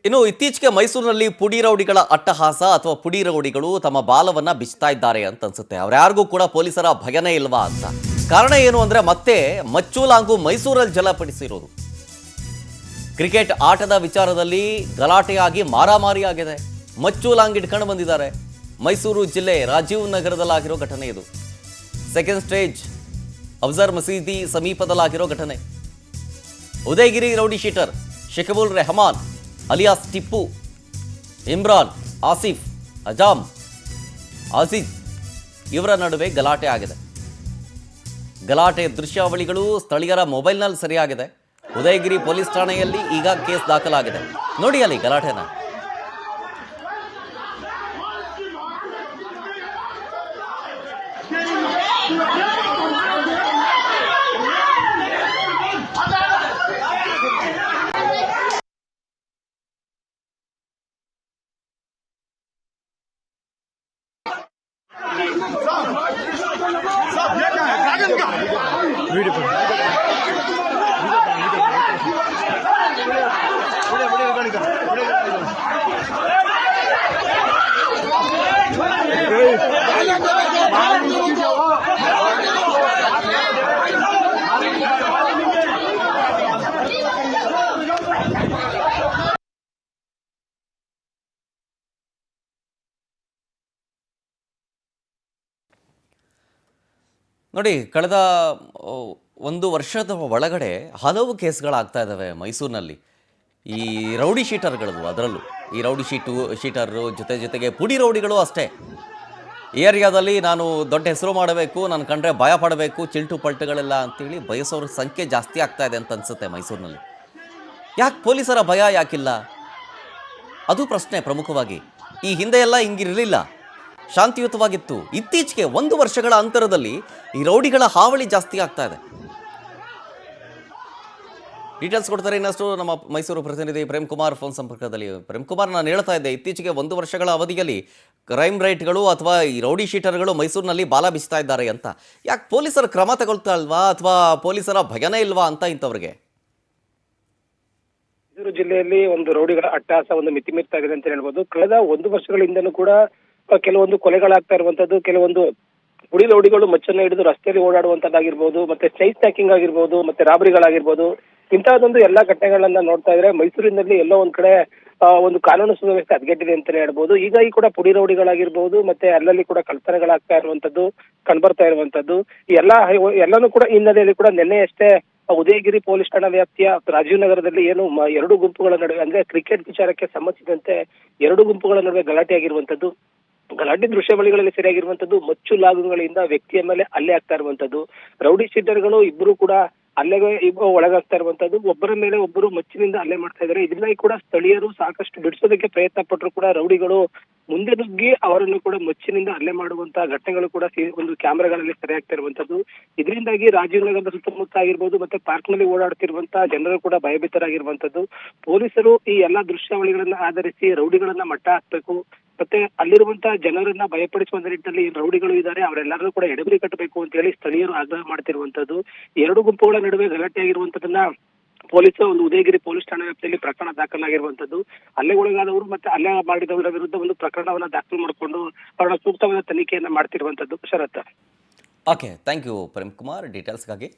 ಇನ್ನು ಇತ್ತೀಚೆಗೆ ಮೈಸೂರಿನಲ್ಲಿ ಪುಡಿ ರೌಡಿಗಳ ಅಟ್ಟಹಾಸ ಅಥವಾ ಪುಡಿ ರೌಡಿಗಳು ತಮ್ಮ ಬಾಲವನ್ನ ಬಿಚ್ತಾ ಇದ್ದಾರೆ ಅಂತ ಅನ್ಸುತ್ತೆ. ಅವ್ರ್ಯಾರಿಗೂ ಕೂಡ ಪೊಲೀಸರ ಭಯನೇ ಇಲ್ವಾ ಅಂತ. ಕಾರಣ ಏನು ಅಂದ್ರೆ ಮತ್ತೆ ಮಚ್ಚುಲಾಂಗು ಮೈಸೂರಲ್ಲಿ ಜಲಪಡಿಸಿರೋದು. ಕ್ರಿಕೆಟ್ ಆಟದ ವಿಚಾರದಲ್ಲಿ ಗಲಾಟೆಯಾಗಿ ಮಾರಾಮಾರಿ ಆಗಿದೆ. ಮಚ್ಚುಲಾಂಗ್ ಇಟ್ಕೊಂಡು ಬಂದಿದ್ದಾರೆ. ಮೈಸೂರು ಜಿಲ್ಲೆ ರಾಜೀವ್ ನಗರದಲ್ಲಾಗಿರೋ ಘಟನೆ ಇದು. ಸೆಕೆಂಡ್ ಸ್ಟೇಜ್ ಅಫ್ಜರ್ ಮಸೀದಿ ಸಮೀಪದಲ್ಲಾಗಿರೋ ಘಟನೆ. Udayagiri rowdy sheeter Shakibul Rehman alias Tippu, Imran, Asif, Azam, Aziz ಇವರ ನಡುವೆ ಗಲಾಟೆ ಆಗಿದೆ. ಗಲಾಟೆ ದೃಶ್ಯಾವಳಿಗಳು ಸ್ಥಳೀಯರ ಮೊಬೈಲ್ನಲ್ಲಿ ಸರಿಯಾಗಿದೆ. ಉದಯಗಿರಿ ಪೊಲೀಸ್ ಠಾಣೆಯಲ್ಲಿ ಈಗ ಕೇಸ್ ದಾಖಲಾಗಿದೆ. ನೋಡಿ ಅಲ್ಲಿ ಗಲಾಟೆನ. ನೋಡಿ, ಕಳೆದ ಒಂದು ವರ್ಷದ ಒಳಗಡೆ ಹಲವು ಕೇಸ್ಗಳಾಗ್ತಾ ಇದ್ದಾವೆ ಮೈಸೂರಿನಲ್ಲಿ. ಈ ರೌಡಿ ಶೀಟರ್ಗಳದು, ಅದರಲ್ಲೂ ಈ ರೌಡಿ ಶೀಟರು ಜೊತೆಗೆ ಪುಡಿ ರೌಡಿಗಳು ಅಷ್ಟೇ. ಏರಿಯಾದಲ್ಲಿ ನಾನು ದೊಡ್ಡ ಹೆಸರು ಮಾಡಬೇಕು, ನಾನು ಕಂಡ್ರೆ ಭಯ ಪಡಬೇಕು, ಚಿಲ್ಟು ಪಲ್ಟುಗಳೆಲ್ಲ ಅಂತೇಳಿ ಬಯಸೋರ ಸಂಖ್ಯೆ ಜಾಸ್ತಿ ಆಗ್ತಾ ಇದೆ ಅಂತ ಅನಿಸುತ್ತೆ ಮೈಸೂರಿನಲ್ಲಿ. ಯಾಕೆ ಪೊಲೀಸರ ಭಯ ಯಾಕಿಲ್ಲ? ಅದು ಪ್ರಶ್ನೆ ಪ್ರಮುಖವಾಗಿ. ಈ ಹಿಂದೆ ಎಲ್ಲ ಹಿಂಗಿರಲಿಲ್ಲ, ಶಾಂತಿಯುತವಾಗಿತ್ತು. ಇತ್ತೀಚೆಗೆ 1 ವರ್ಷಗಳ ಅಂತರದಲ್ಲಿ ಈ ರೌಡಿಗಳ ಹಾವಳಿ ಜಾಸ್ತಿ ಆಗ್ತಾ ಇದೆ. ಡೀಟೇಲ್ಸ್ ಕೊಡ್ತಾರೆ ಇನ್ನಷ್ಟು ನಮ್ಮ ಮೈಸೂರು ಪ್ರತಿನಿಧಿ ಪ್ರೇಮ್ ಕುಮಾರ್ ಫೋನ್ ಸಂಪರ್ಕದಲ್ಲಿ. ಪ್ರೇಮ್ ಕುಮಾರ್, ನಾನು ಹೇಳ್ತಾ ಇದ್ದೆ, ಇತ್ತೀಚೆಗೆ 1 ವರ್ಷಗಳ ಅವಧಿಯಲ್ಲಿ ಕ್ರೈಮ್ ರೇಟ್ಗಳು ಅಥವಾ ಈ ರೌಡಿ ಶೀಟರ್ಗಳು ಮೈಸೂರಿನಲ್ಲಿ ಬಾಲ ಬಿಸ್ತಾ ಇದ್ದಾರೆ ಅಂತ. ಯಾಕೆ ಪೊಲೀಸರು ಕ್ರಮ ತಗೊಳ್ತಾ ಇಲ್ವಾ ಅಥವಾ ಪೊಲೀಸರ ಭಯನೇ ಇಲ್ವಾ ಅಂತ ಇಂಥವ್ರಿಗೆ? ಮೈಸೂರು ಜಿಲ್ಲೆಯಲ್ಲಿ ಒಂದು ರೌಡಿಗಳ ಅಟ್ಟಹಾಸ ಒಂದು ಮಿತಿ ಮೀರ್ತಾ ಇದೆ ಅಂತ ಹೇಳ್ಬೋದು. ಕಳೆದ 1 ವರ್ಷಗಳಿಂದಲೂ ಕೂಡ ಕೆಲವೊಂದು ಕೊಲೆಗಳಾಗ್ತಾ ಇರುವಂತದ್ದು, ಕೆಲವೊಂದು ಪುಡಿ ರೌಡಿಗಳು ಮಚ್ಚನ್ನ ಹಿಡಿದು ರಸ್ತೆಯಲ್ಲಿ ಓಡಾಡುವಂತದ್ದಾಗಿರ್ಬೋದು, ಮತ್ತೆ ಸ್ನೈಕ್ ಸ್ನ್ಯಾಕಿಂಗ್ ಆಗಿರ್ಬೋದು, ಮತ್ತೆ ರಾಬರಿಗಳಾಗಿರ್ಬೋದು, ಇಂತಹದೊಂದು ಎಲ್ಲಾ ಘಟನೆಗಳನ್ನ ನೋಡ್ತಾ ಇದ್ರೆ ಮೈಸೂರಿನಲ್ಲಿ ಎಲ್ಲೋ ಒಂದ್ ಕಡೆ ಒಂದು ಕಾನೂನು ಸುವ್ಯವಸ್ಥೆ ಹದಗೆಟ್ಟಿದೆ ಅಂತಾನೆ ಹೇಳ್ಬೋದು. ಹೀಗಾಗಿ ಕೂಡ ಪುಡಿ ರೌಡಿಗಳಾಗಿರ್ಬೋದು, ಮತ್ತೆ ಅಲ್ಲಲ್ಲಿ ಕೂಡ ಕಳ್ತನಗಳಾಗ್ತಾ ಇರುವಂತದ್ದು ಕಂಡುಬರ್ತಾ ಇರುವಂತದ್ದು ಎಲ್ಲಾನು ಕೂಡ ಹಿನ್ನೆಲೆಯಲ್ಲಿ ಕೂಡ ನಿನ್ನೆಯಷ್ಟೇ ಉದಯಗಿರಿ ಪೊಲೀಸ್ ಠಾಣಾ ವ್ಯಾಪ್ತಿಯ ರಾಜೀವ್ ನಗರದಲ್ಲಿ ಏನು 2 ಗುಂಪುಗಳ ನಡುವೆ, ಅಂದ್ರೆ ಕ್ರಿಕೆಟ್ ವಿಚಾರಕ್ಕೆ ಸಂಬಂಧಿಸಿದಂತೆ 2 ಗುಂಪುಗಳ ನಡುವೆ ಗಲಾಟೆ ಆಗಿರುವಂತದ್ದು, ಗಲಾಟೆ ದೃಶ್ಯಾವಳಿಗಳಲ್ಲಿ ಸರಿಯಾಗಿರುವಂತದ್ದು, ಮಚ್ಚು ಲಾಗುಗಳಿಂದ ವ್ಯಕ್ತಿಯ ಮೇಲೆ ಹಲ್ಲೆ ಆಗ್ತಾ ಇರುವಂತದ್ದು, ರೌಡಿ ಶೀಟರ್ಗಳು ಇಬ್ಬರು ಕೂಡ ಹಲ್ಲೆಗೆ ಒಳಗಾಗ್ತಾ ಇರುವಂತದ್ದು, ಒಬ್ಬರ ಮೇಲೆ ಒಬ್ಬರು ಮಚ್ಚಿನಿಂದ ಹಲ್ಲೆ ಮಾಡ್ತಾ ಇದ್ದಾರೆ. ಇದನ್ನಾಗಿ ಕೂಡ ಸ್ಥಳೀಯರು ಸಾಕಷ್ಟು ಬಿಡಿಸೋದಕ್ಕೆ ಪ್ರಯತ್ನ ಪಟ್ಟರು ಕೂಡ ರೌಡಿಗಳು ಮುಂದೆ ನುಗ್ಗಿ ಅವರನ್ನು ಕೂಡ ಮಚ್ಚಿನಿಂದ ಹಲ್ಲೆ ಮಾಡುವಂತಹ ಘಟನೆಗಳು ಕೂಡ ಒಂದು ಕ್ಯಾಮೆರಾಗಳಲ್ಲಿ ಸೆರೆಯಾಗ್ತಾ ಇರುವಂತದ್ದು. ಇದರಿಂದಾಗಿ ರಾಜೀವ್ ನಗರದ ಸುತ್ತಮುತ್ತ ಆಗಿರ್ಬೋದು, ಮತ್ತೆ ಪಾರ್ಕ್ ನಲ್ಲಿ ಓಡಾಡ್ತಿರುವಂತಹ ಜನರು ಕೂಡ ಭಯಭೀತರಾಗಿರುವಂತದ್ದು. ಪೊಲೀಸರು ಈ ಎಲ್ಲಾ ದೃಶ್ಯಾವಳಿಗಳನ್ನ ಆಧರಿಸಿ ರೌಡಿಗಳನ್ನ ಮಟ್ಟ ಹಾಕ್ಬೇಕು, ಮತ್ತೆ ಅಲ್ಲಿರುವಂತಹ ಜನರನ್ನ ಭಯಪಡಿಸುವ ನಿಟ್ಟಿನಲ್ಲಿ ರೌಡಿಗಳು ಇದ್ದಾರೆ, ಅವರೆಲ್ಲರೂ ಕೂಡ ಎಡಬಿರಿ ಕಟ್ಟಬೇಕು ಅಂತ ಹೇಳಿ ಸ್ಥಳೀಯರು ಆಗ್ರಹ ಮಾಡ್ತಿರುವಂತದ್ದು. 2 ಗುಂಪುಗಳ ನಡುವೆ ಗಲಾಟೆ ಆಗಿರುವಂತದನ್ನ ಪೊಲೀಸರು ಒಂದು ಉದಯಗಿರಿ ಪೊಲೀಸ್ ಠಾಣಾ ವ್ಯಾಪ್ತಿಯಲ್ಲಿ ಪ್ರಕರಣ ದಾಖಲಾಗಿರುವಂತದ್ದು. ಹಲ್ಲೆಗೊಳಗಾದವರು ಮತ್ತೆ ಹಲ್ಲೆ ಮಾಡಿದವರ ವಿರುದ್ಧ ಒಂದು ಪ್ರಕರಣವನ್ನ ದಾಖಲು ಮಾಡಿಕೊಂಡು ಅವರ ಸೂಕ್ತವಾದ ತನಿಖೆಯನ್ನ ಮಾಡ್ತಿರುವಂತದ್ದು. Sharath. Okay, thank you Prem Kumar ಡೀಟೇಲ್ಸ್ಗಾಗಿ.